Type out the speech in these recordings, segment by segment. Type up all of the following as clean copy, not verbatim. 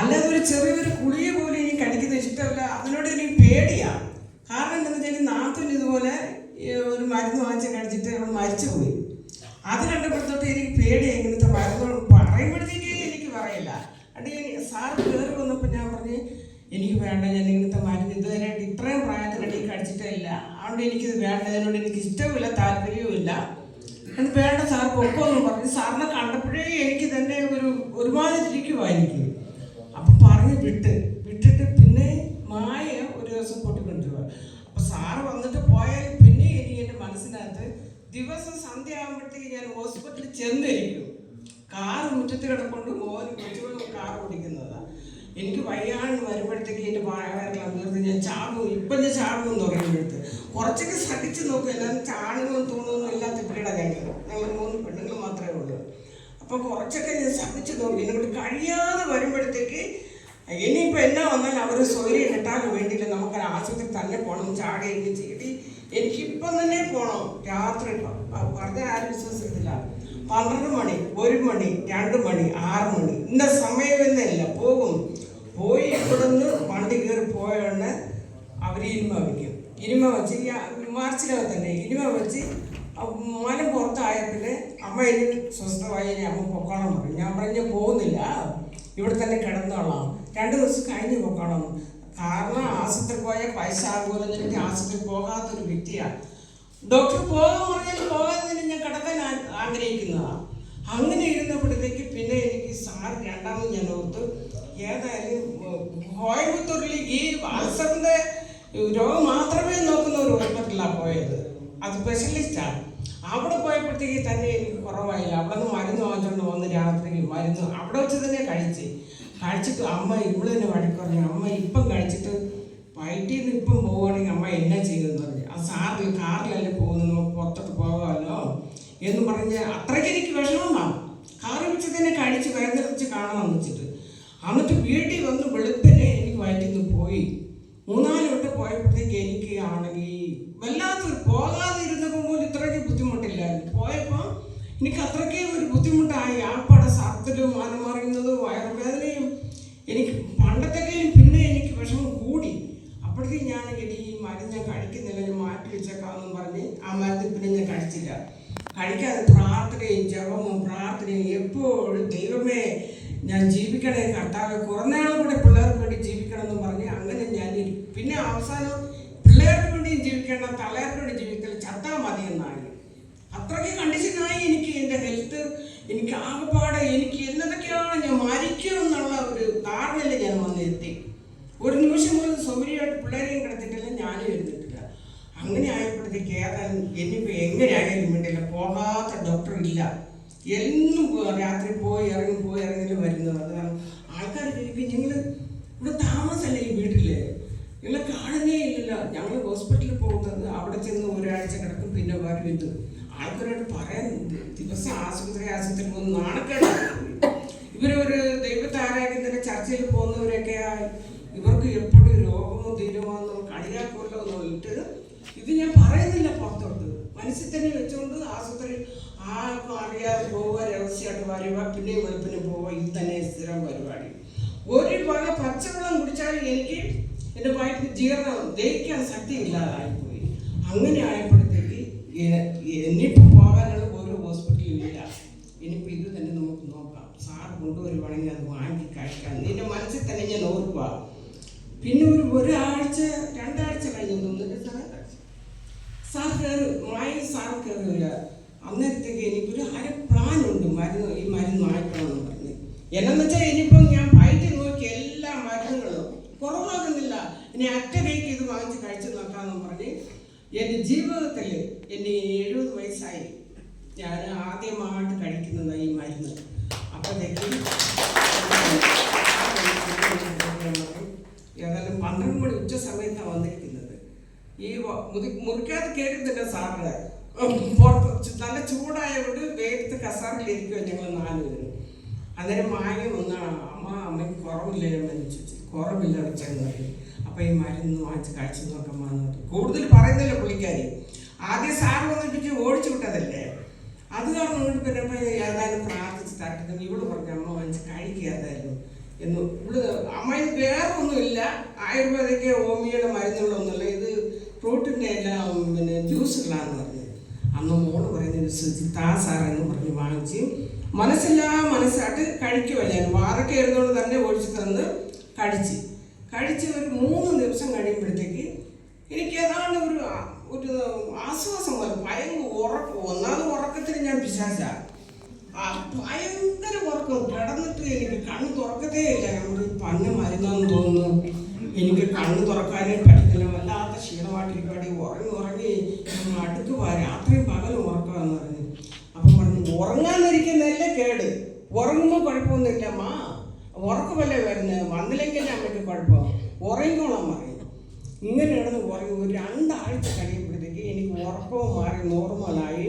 അല്ലാതെ ഒരു ചെറിയൊരു കുളിയ പോലും എനിക്ക് കഴിക്കുന്നത് ഇഷ്ടമല്ല. അതിനോട് എനിക്ക് പേടിയാണ്. കാരണം എന്താണെന്ന് വെച്ചാൽ നാത്തൂന് ഇതുപോലെ ഒരു മരുന്ന് വാങ്ങിച്ച് കഴിച്ചിട്ട് അവൾ മരിച്ചുപോയി. അത് കണ്ടപ്പോഴത്തോട്ട് എനിക്ക് പേടിയാണ്. ഇങ്ങനത്തെ മരുന്ന് പറയുമ്പോഴത്തേക്ക് എനിക്ക് പറയില്ല. അല്ലെങ്കിൽ സാറ് കയറി വന്നപ്പോൾ ഞാൻ പറഞ്ഞ് എനിക്ക് വേണ്ട, ഞാൻ ഇങ്ങനത്തെ മരുന്ന് ഇതുവരെയായിട്ട് ഇത്രയും പ്രായത്തിനിടയിൽ കഴിച്ചിട്ടില്ല, അതുകൊണ്ട് എനിക്കിത് വേണ്ട, അതിനോട് എനിക്ക് ഇഷ്ടവുമില്ല, താല്പര്യവുമില്ല, അത് വേണ്ട സാർ പൊക്കോന്ന് പറഞ്ഞ് സാറിനെ കണ്ടപ്പോഴേ എനിക്ക് തന്നെ ഒരുമാതിരി ഇരിക്കുമായിരിക്കും. അപ്പം പറഞ്ഞ് വിട്ടിട്ട് പിന്നെ മായ ഒരു ദിവസം പൊട്ടിക്കൊണ്ടിരുക. അപ്പം സാറ് വന്നിട്ട് പോയാൽ പിന്നെ എനിക്ക് എൻ്റെ മനസ്സിനകത്ത് ദിവസം സന്ധ്യ ആകുമ്പോഴത്തേക്ക് ഞാൻ ഹോസ്പിറ്റലിൽ ചെന്നിരിക്കും. കാറ് മുറ്റത്ത് കിടക്കൊണ്ട് കൊച്ചുകളും കാർ ഓടിക്കുന്നതാണ്. എനിക്ക് വയ്യാണ്ട് വരുമ്പോഴത്തേക്ക് എൻ്റെ വയറെല്ലാം തീർത്ത് ഞാൻ ചാകും. ഇപ്പം ഞാൻ ചാകുമെന്ന് പറയുമ്പോഴത്ത് കുറച്ചൊക്കെ ശ്രദ്ധിച്ച് നോക്കും. എല്ലാവരും ചാണകവും തൂണൊന്നും ഇല്ലാത്ത പിള്ളേടെ ഞങ്ങൾ 3 പെണ്ണുങ്ങൾ മാത്രമേ ഉള്ളൂ. അപ്പോൾ കുറച്ചൊക്കെ ഞാൻ ശ്രദ്ധിച്ച് നോക്കി. എന്നോട് കഴിയാതെ വരുമ്പോഴത്തേക്ക് ഇനിയിപ്പോൾ എന്നാ വന്നാൽ അവർ സ്വൈര്യം കിട്ടാനും വേണ്ടിയില്ല, നമുക്കൊരു ആശുപത്രി തന്നെ പോകണം, ചാടുകയും ചെയ്തി എനിക്കിപ്പം തന്നെ പോകണം. രാത്രി പറഞ്ഞാൽ ആരും വിശ്വസിക്കത്തില്ല. 12 മണി, 1 മണി, 2 മണി, 6 മണി ഇന്ന സമയമെന്നില്ല. പോയി ഇവിടുന്ന് വണ്ടി കയറി പോയോണ്ട് അവർ ഇനിമ വയ്ക്കും. ഇനിമ വെച്ച് മാർച്ചിലൊക്കെ തന്നെ ഇനിമ വെച്ച് മനം പുറത്തായ പിന്നെ അമ്മ ഇനി സ്വസ്ഥമായി ഇനി അമ്മ പൊക്കോളം പറയും. ഞാൻ പറഞ്ഞ് പോകുന്നില്ല, ഇവിടെ തന്നെ കിടന്നോളാം, 2 ദിവസം കഴിഞ്ഞ് പൊക്കോളം. കാരണം ആശുപത്രി പോയാൽ പൈസ ആകുമല്ലോ, എനിക്ക് ആശുപത്രി പോകാത്തൊരു വ്യക്തിയാണ്. ഡോക്ടർ പോകാൻ പറഞ്ഞാൽ പോകാതെ ഞാൻ കിടക്കാൻ ആഗ്രഹിക്കുന്നതാണ്. അങ്ങനെ ഇരുന്നപ്പോഴത്തേക്ക് പിന്നെ എനിക്ക് സാർ രണ്ടാമത് ഞാൻ ഓർത്ത് ഏതായാലും കോയമ്പത്തൂരിൽ ഈ അൾസറിൻ്റെ രോഗം മാത്രമേ നോക്കുന്ന ഒരു ഹോസ്പിറ്റലാണ് പോയത്. അത് സ്പെഷ്യലിസ്റ്റാണ്. അവിടെ പോയപ്പോഴത്തേക്ക് തന്നെ എനിക്ക് കുറവായില്ല. അവിടെ നിന്ന് മരുന്ന് വാങ്ങിച്ചുകൊണ്ട് വന്ന് രാത്രി മരുന്ന് അവിടെ വെച്ച് തന്നെ കഴിച്ചിട്ട് അമ്മ ഇവിടെ തന്നെ വഴക്ക് പറഞ്ഞു. അമ്മ ഇപ്പം കഴിച്ചിട്ട് വയറ്റിൽ നിന്ന് ഇപ്പം പോവുകയാണെങ്കിൽ അമ്മ എന്നാ ചെയ്തെന്ന് പറഞ്ഞു. ആ കാറിലല്ലേ പോകുന്നത്, നമുക്ക് പുറത്തോട്ട് പോകാമല്ലോ എന്ന് പറഞ്ഞ് അത്രയ്ക്ക് എനിക്ക് വിഷമമാണ്. കാറിൽ വെച്ച് തന്നെ കഴിച്ച് വേദനിച്ച് കാണാമെന്ന് വെച്ചിട്ട് എന്നിട്ട് വീട്ടിൽ വന്ന് വെളുപ്പിനെ എനിക്ക് വയറ്റിൽ നിന്ന് പോയി. 3-4 വട്ടം പോയപ്പോഴത്തേക്ക് എനിക്ക് ആണെങ്കിൽ വല്ലാത്തൊരു പോകാതെ ഇരുന്നപ്പോൾ പോലും ഇത്രയ്ക്ക് ബുദ്ധിമുട്ടില്ലായിരുന്നു. പോയപ്പോൾ എനിക്ക് അത്രയ്ക്ക് ഒരു ബുദ്ധിമുട്ടായി. ആപ്പാടെ സർത്തിലും മനമറിയുന്നതും വയറുവേദനയും എനിക്ക് പണ്ടത്തെക്കാളും പിന്നെ എനിക്ക് വിഷമം കൂടി. അപ്പോഴത്തേക്കും ഞാൻ ഈ മരുന്ന് ഞാൻ കഴിക്കുന്നില്ല, മാറ്റി വെച്ചേക്കാമെന്ന് പറഞ്ഞ് ആ മരുന്ന് പിന്നെ ഞാൻ കഴിച്ചില്ല. കഴിക്കാതെ പ്രാർത്ഥനയും ജപവും പ്രാർത്ഥനയും എപ്പോഴും ദൈവമേ ഞാൻ ജീവിക്കണേ കർത്താവെ, കുറഞ്ഞാളും കൂടെ പിള്ളേർക്ക് വേണ്ടി ജീവിക്കണം എന്ന് പറഞ്ഞ് അങ്ങനെ ഞാൻ പിന്നെ അവസാനം പിള്ളേർക്ക് വേണ്ടിയും ജീവിക്കേണ്ട, തലേർക്ക് വേണ്ടി ജീവിക്കൽ ചത്താൽ മതി എന്നായി. അത്രയ്ക്ക് കണ്ടീഷനായി എനിക്ക് എൻ്റെ ഹെൽത്ത്. എനിക്ക് ആകെപ്പാടെ എനിക്ക് എന്നതൊക്കെയാണ് ഞാൻ മരിക്കുമെന്നുള്ള ഒരു ധാരണയിൽ ഞാൻ വന്നെത്തി. ഒരു നിമിഷം പോലും സൗകര്യമായിട്ട് പിള്ളേരെയും കിടത്തിയിട്ടില്ല, ഞാനും ഇരുന്നിട്ടില്ല. അങ്ങനെ ആയപ്പോഴത്തേക്ക് ഏതായാലും ഇനിയിപ്പോൾ എങ്ങനെയായാലും വേണ്ടിയില്ല, പോകാത്ത ഡോക്ടർ ഇല്ല. എന്നും രാത്രി പോയി ഇറങ്ങി വരുന്നത്. അത് കാരണം ആൾക്കാർ ചോദിക്കും നിങ്ങൾ ഇവിടെ താമസമല്ലേ ഈ വീട്ടിൽ, നിങ്ങളെ കാണുന്നേ ഇല്ലല്ലോ. ഞങ്ങൾ ഹോസ്പിറ്റലിൽ പോകുന്നത് അവിടെ ചെന്ന് ഒരാഴ്ച കിടക്കും, പിന്നെ വരും. ഇത് ആൾക്കാരോട് പറയാൻ ദിവസം ആശുപത്രി പോകുന്ന നാണക്കേടാണ്. ഇവരൊരു ദൈവത്തെ ആരാധിക്കുന്ന ചർച്ചയിൽ പോകുന്നവരൊക്കെ ഇവർക്ക് എപ്പോഴും രോഗമോ തീരുമോ എന്ന് കളിയാക്കുമല്ലോ എന്ന് പറഞ്ഞിട്ട് ഇത് ഞാൻ പറയുന്നില്ല പുറത്തോട്ട്. മനസ്സിൽ തന്നെ വെച്ചുകൊണ്ട് ആശുപത്രി ആർക്കും അറിയാതെ പോവുക, രഹസ്യമായിട്ട് വരിക, പിന്നെ വെളുപ്പിന് പോവുക. ഇത് തന്നെ സ്ഥിരം പരിപാടി. ഒരു വക പച്ചവെള്ളം കുടിച്ചാലും എനിക്ക് എൻ്റെ വയറ്റിൽ ജീർണം ദഹിക്കാൻ ശക്തി ഇല്ലാതായിപ്പോയി. അങ്ങനെ ആയപ്പോഴത്തേക്ക് ഇനിയിപ്പോൾ പോകാനുള്ള ഓരോ ഹോസ്പിറ്റലിലും ഇല്ല. ഇനിയിപ്പോൾ ഇത് തന്നെ നമുക്ക് നോക്കാം, സാർ കൊണ്ടുവരുവാണെങ്കിൽ അത് വാങ്ങി കഴിക്കാം. നിന്റെ മനസ്സിൽ തന്നെ ഞാൻ ഓർക്കുക. പിന്നെ ഒരാഴ്ച 2 ആഴ്ച കഴിഞ്ഞ് തോന്നുന്നു സാർ കയറില്ല. അന്നേരത്തേക്ക് എനിക്കൊരു പ്ലാനുണ്ട്, ഈ മരുന്ന് വാങ്ങിക്കണമെന്ന് പറഞ്ഞ്. എന്നു വെച്ചാൽ ഇനിയിപ്പം ഞാൻ വയറ്റിൽ നോക്കി എല്ലാ മരുന്നുകളും കുറവാകുന്നില്ല, ഇനി അറ്റലേക്ക് ഇത് വാങ്ങിച്ച് കഴിച്ച് നോക്കാമെന്ന് പറഞ്ഞ് എൻ്റെ ജീവിതത്തിൽ എൻ്റെ 70 വയസ്സായി ഞാൻ ആദ്യമായിട്ട് കഴിക്കുന്നത് ഈ മരുന്ന്. അപ്പോഴത്തേക്കും ഏതായാലും 12 മണി ഉച്ച സമയത്താണ് വന്നിരിക്കുന്നത്. ഈ മുറിക്കാതെ കയറുന്നില്ല സാറിന്, പുറത്ത് നല്ല ചൂടായതുകൊണ്ട് വേഗത്ത് കസാറിലിരിക്കുക ഞങ്ങൾ 4 പേര്. അന്നേരം മായം ഒന്നാണ് അമ്മയ്ക്ക് കുറവില്ല എന്ന് ചോദിച്ചു. കുറവില്ല വെച്ചെന്ന് പറയും. അപ്പോൾ ഈ മരുന്ന് വാങ്ങിച്ച് കഴിച്ചു നോക്കാമെന്ന് പറഞ്ഞു. കൂടുതൽ പറയുന്നില്ല പുള്ളിക്കാരി. ആദ്യം സാറ് വന്നിട്ട് ഓടിച്ചു വിട്ടതല്ലേ, അത് കാരണം പിന്നെ ഏതായാലും പ്രാർത്ഥിച്ച് തട്ടുന്നു. ഇവിടെ പറഞ്ഞു അമ്മ വാങ്ങിച്ച് കഴിക്കുക ഏതായാലും എന്ന്. ഇവിടെ അമ്മ ഇത് വേറെ ഒന്നുമില്ല, ആയുർവേദിക് ഹോമിയോയുടെ മരുന്നുകളൊന്നുമില്ല, ഇത് ഫ്രൂട്ടിൻ്റെ എല്ലാം പിന്നെ ജ്യൂസുകളാണെന്ന് പറഞ്ഞത്. അന്ന് മോള് പറയുന്നത് സുജിത്താ സാറെന്ന് പറഞ്ഞ് വാങ്ങിച്ച് മനസ്സായിട്ട് കഴിക്കുമോ. ഞാൻ വാറൊക്കെ ഇരുന്നുകൊണ്ട് തന്നെ ഒഴിച്ച് തന്ന് കഴിച്ച് ഒരു 3 ദിവസം കഴിയുമ്പോഴത്തേക്ക് എനിക്ക് ഏതാണ്ട് ഒരു ആശ്വാസം പോലെ. ഭയങ്കര ഉറക്കം, ഒന്നാമത് ഉറക്കത്തിന് ഞാൻ പിശാചാണ്. ഭയങ്കര ഉറക്കം, കിടന്നിട്ട് എനിക്ക് കണ്ണ് തുറക്കത്തേ ഇല്ല. നമ്മൾ പന്ന മരുന്നാന്ന് തോന്നുന്നു, എനിക്ക് കണ്ണ് തുറക്കാനേ പറ്റുന്നില്ല, വല്ലാത്ത ക്ഷീണമായിട്ടിരിക്കാടി. ഉറങ്ങി അടുക്കുക, രാത്രിയും പകലും ഉറക്കമെന്ന് പറഞ്ഞു. അപ്പം പറഞ്ഞു ഉറങ്ങാന്നിരിക്കുന്നതല്ലേ കേട്, ഉറങ്ങുമ്പോൾ കുഴപ്പമൊന്നുമില്ല അമ്മ, ഉറക്കമല്ലേ വരുന്നത്, വന്നില്ലെങ്കിൽ അമ്മയ്ക്ക് കുഴപ്പം, ഉറങ്ങിക്കോളാൻ പറയും. ഇങ്ങനെ കിടന്ന് ഉറങ്ങി ഒരു 2 ആഴ്ച കഴിയുമ്പോഴത്തേക്ക് എനിക്ക് ഉറക്കവും മാറി നോർമലായി.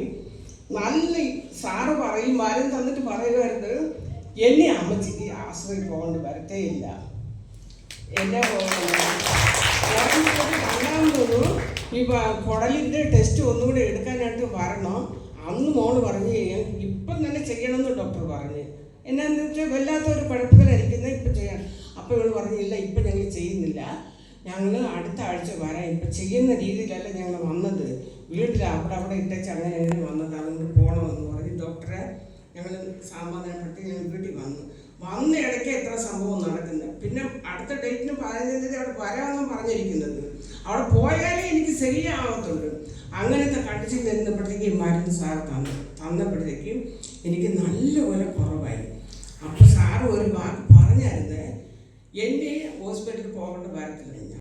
നല്ല സാറ് പറയും, മരുന്ന് തന്നിട്ട് പറയുമായിരുന്നു എന്നെ അമ്മച്ചിക്ക് ആശുപത്രി പോകേണ്ടി വരത്തേ ഇല്ല. എന്നെ രണ്ടാമതൊരു കുടലിൻ്റെ ടെസ്റ്റ് ഒന്നുകൂടി എടുക്കാനായിട്ട് വരണം. അന്ന് മോള് പറഞ്ഞ് ഇപ്പം തന്നെ ചെയ്യണമെന്ന് ഡോക്ടർ പറഞ്ഞ്. എന്നാന്ന് വെച്ചാൽ വല്ലാത്തൊരു കുഴപ്പത്തിലായിരിക്കുന്നത്, ഇപ്പം ചെയ്യണം. അപ്പോൾ ഇവള് പറഞ്ഞില്ല, ഇപ്പം ഞങ്ങൾ ചെയ്യുന്നില്ല, ഞങ്ങൾ അടുത്ത ആഴ്ച വരാം, ഇപ്പം ചെയ്യുന്ന രീതിയിലല്ല ഞങ്ങൾ വന്നത്, വീട്ടിൽ അവിടെ ഇട്ടേച്ച് അങ്ങനെ വന്നത്, അതുകൊണ്ട് പോകണമെന്ന് പറഞ്ഞ് ഡോക്ടറെ ഞങ്ങൾ സമാധാനപ്പെടുത്തി ഞങ്ങൾ വീട്ടിൽ വന്ന ഇടയ്ക്ക് എത്ര സംഭവം നടക്കുന്നത്. പിന്നെ അടുത്ത ഡേറ്റിന് 15 തീയതി അവിടെ വരാമെന്നും പറഞ്ഞിരിക്കുന്നത്. അവിടെ പോയാലേ എനിക്ക് ശരിയാവത്തുള്ളൂ. അങ്ങനത്തെ കണ്ടിച്ച് നിന്നപ്പോഴത്തേക്ക് മരുന്ന് സാർ തന്നപ്പോഴത്തേക്കും എനിക്ക് നല്ലപോലെ കുറവായി. അപ്പോൾ സാറ് ഒരു വാക്ക് പറഞ്ഞായിരുന്നു, എന്നെ ഹോസ്പിറ്റലിൽ പോകേണ്ട വരത്തില്ല.